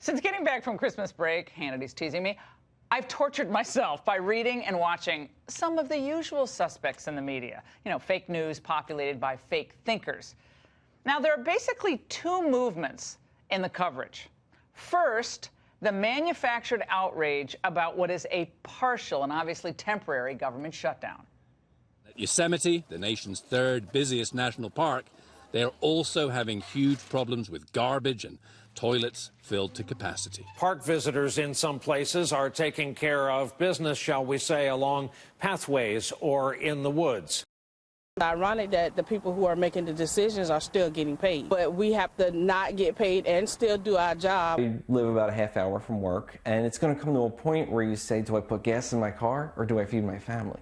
Since getting back from Christmas break, Hannity's teasing me, I've tortured myself by reading and watching some of the usual suspects in the media. You know, fake news populated by fake thinkers. Now, there are basically two movements in the coverage. First, the manufactured outrage about what is a partial and obviously temporary government shutdown. At Yosemite, the nation's third busiest national park, they're also having huge problems with garbage and toilets filled to capacity. Park visitors in some places are taking care of business, shall we say, along pathways or in the woods. Ironic that the people who are making the decisions are still getting paid, but we have to not get paid and still do our job. We live about a half hour from work, and it's going to come to a point where you say, do I put gas in my car or do I feed my family?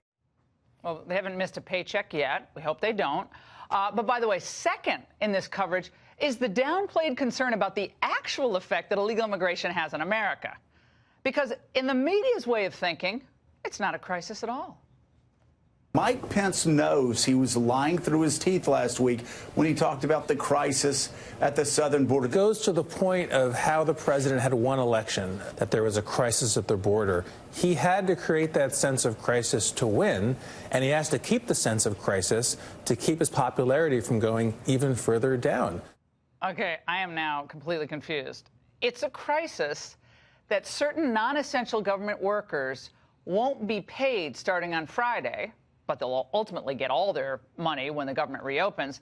Well, they haven't missed a paycheck yet. We hope they don't. But by the way, second in this coverage is the downplayed concern about the actual effect that illegal immigration has on America. Because in the media's way of thinking, it's not a crisis at all. Mike Pence knows he was lying through his teeth last week when he talked about the crisis at the southern border. It goes to the point of how the president had won election, that there was a crisis at the border. He had to create that sense of crisis to win, and he has to keep the sense of crisis to keep his popularity from going even further down. Okay, I am now completely confused. It's a crisis that certain non-essential government workers won't be paid starting on Friday, but they'll ultimately get all their money when the government reopens.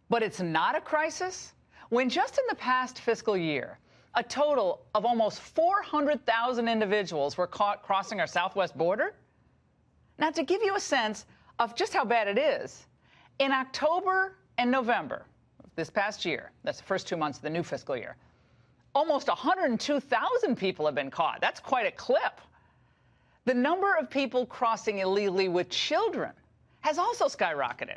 But it's not a crisis when just in the past fiscal year, a total of almost 400,000 individuals were caught crossing our southwest border. Now, to give you a sense of just how bad it is, in October and November of this past year, that's the first 2 months of the new fiscal year, almost 102,000 people have been caught. That's quite a clip. The number of people crossing illegally with children has also skyrocketed.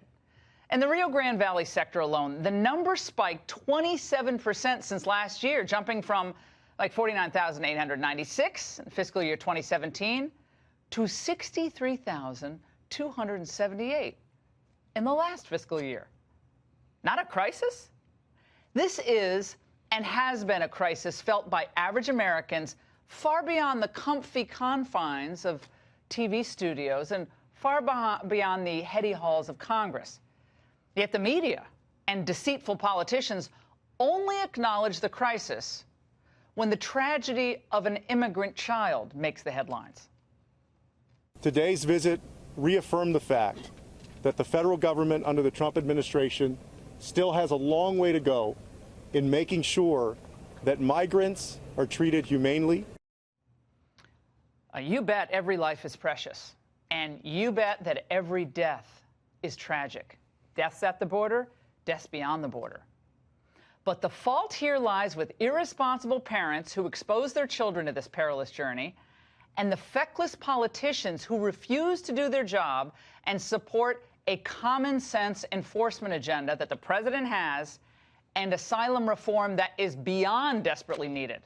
In the Rio Grande Valley sector alone, the number spiked 27% since last year, jumping from like 49,896 in fiscal year 2017 to 63,278 in the last fiscal year. Not a crisis? This is and has been a crisis felt by average Americans far beyond the comfy confines of TV studios and far beyond the heady halls of Congress. Yet the media and deceitful politicians only acknowledge the crisis when the tragedy of an immigrant child makes the headlines. Today's visit reaffirmed the fact that the federal government under the Trump administration still has a long way to go in making sure that migrants are treated humanely. You bet every life is precious, and you bet that every death is tragic. Deaths at the border, deaths beyond the border. But the fault here lies with irresponsible parents who expose their children to this perilous journey, and the feckless politicians who refuse to do their job and support a common-sense enforcement agenda that the president has and asylum reform that is beyond desperately needed.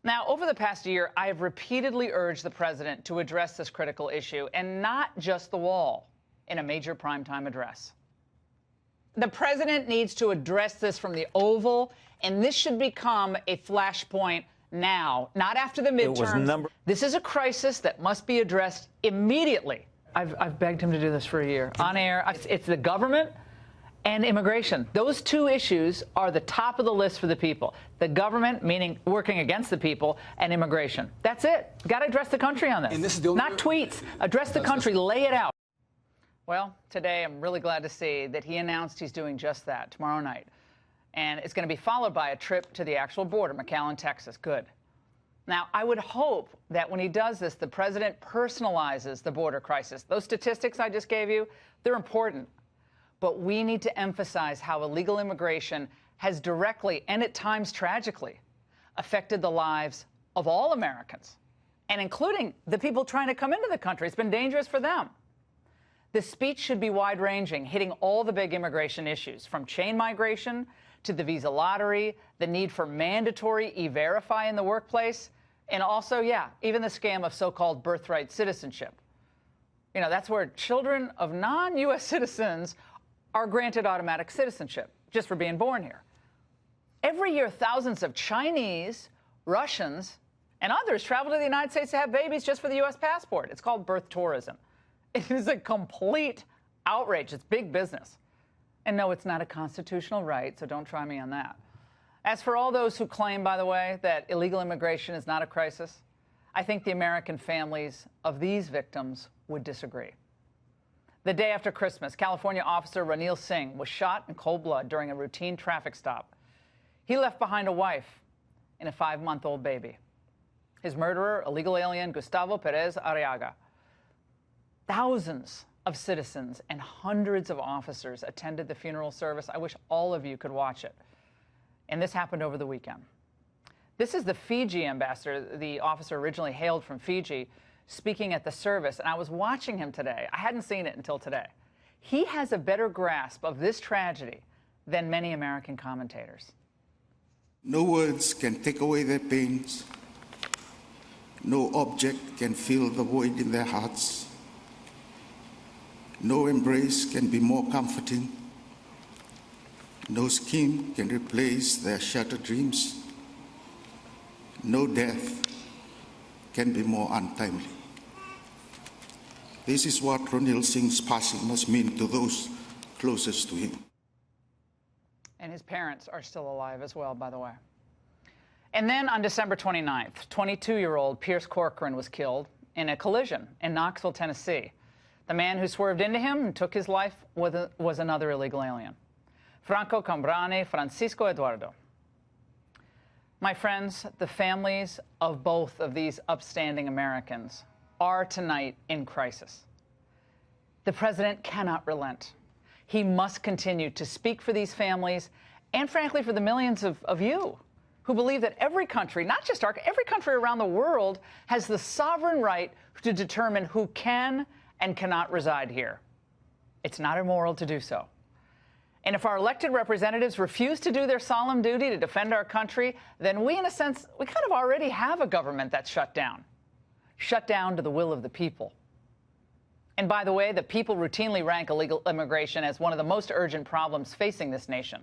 Now, over the past year, I have repeatedly urged the president to address this critical issue, and not just the wall, in a major primetime address. The president needs to address this from the Oval, and this should become a flashpoint now, not after the midterms. This is a crisis that must be addressed immediately. I've begged him to do this for a year. On air, it's the government and immigration. Those two issues are the top of the list for the people. The government, meaning working against the people, and immigration. That's it. Got to address the country on this. And this is not tweets. Address the country. Lay it out. Well, today I'm really glad to see that he announced he's doing just that tomorrow night. And it's going to be followed by a trip to the actual border, McAllen, Texas. Good. Now, I would hope that when he does this, the president personalizes the border crisis. Those statistics I just gave you, they're important. But we need to emphasize how illegal immigration has directly, and at times tragically, affected the lives of all Americans, and including the people trying to come into the country. It's been dangerous for them. The speech should be wide-ranging, hitting all the big immigration issues, from chain migration to the visa lottery, the need for mandatory E-Verify in the workplace, and also, even the scam of so-called birthright citizenship. You know, that's where children of non-U.S. citizens are granted automatic citizenship just for being born here. Every year, thousands of Chinese, Russians, and others travel to the United States to have babies just for the U.S. passport. It's called birth tourism. It is a complete outrage. It's big business. And no, it's not a constitutional right, so don't try me on that. As for all those who claim, by the way, that illegal immigration is not a crisis, I think the American families of these victims would disagree. The day after Christmas, California officer Ranil Singh was shot in cold blood during a routine traffic stop. He left behind a wife and a 5-month-old baby. His murderer, illegal alien Gustavo Perez Arriaga. Thousands of citizens and hundreds of officers attended the funeral service. I wish all of you could watch it. And this happened over the weekend. This is the Fiji ambassador. The officer originally hailed from Fiji, speaking at the service, and I was watching him today. I hadn't seen it until today. He has a better grasp of this tragedy than many American commentators. No words can take away their pains. No object can fill the void in their hearts. No embrace can be more comforting. No scheme can replace their shattered dreams. No death can be more untimely. This is what Ranil Singh's passing must mean to those closest to him. And his parents are still alive as well, by the way. And then on December 29th, 22-year-old Pierce Corcoran was killed in a collision in Knoxville, Tennessee. The man who swerved into him and took his life was another illegal alien, Franco Cambrane Francisco Eduardo. My friends, the families of both of these upstanding Americans are tonight in crisis. The president cannot relent. He must continue to speak for these families and, frankly, for the millions of you who believe that every country, not just every country around the world, has the sovereign right to determine who can and cannot reside here. It's not immoral to do so. And if our elected representatives refuse to do their solemn duty to defend our country, then we, in a sense, we kind of already have a government that's shut down to the will of the people. And by the way, the people routinely rank illegal immigration as one of the most urgent problems facing this nation.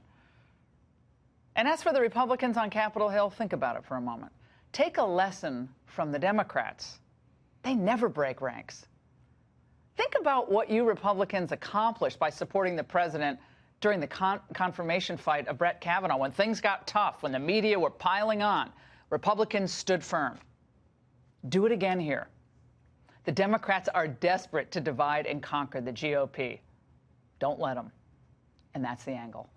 And as for the Republicans on Capitol Hill, think about it for a moment. Take a lesson from the Democrats. They never break ranks. Think about what you Republicans accomplished by supporting the president during the confirmation fight of Brett Kavanaugh. When things got tough, when the media were piling on, Republicans stood firm. Do it again here. The Democrats are desperate to divide and conquer the GOP. Don't let them. And that's the angle.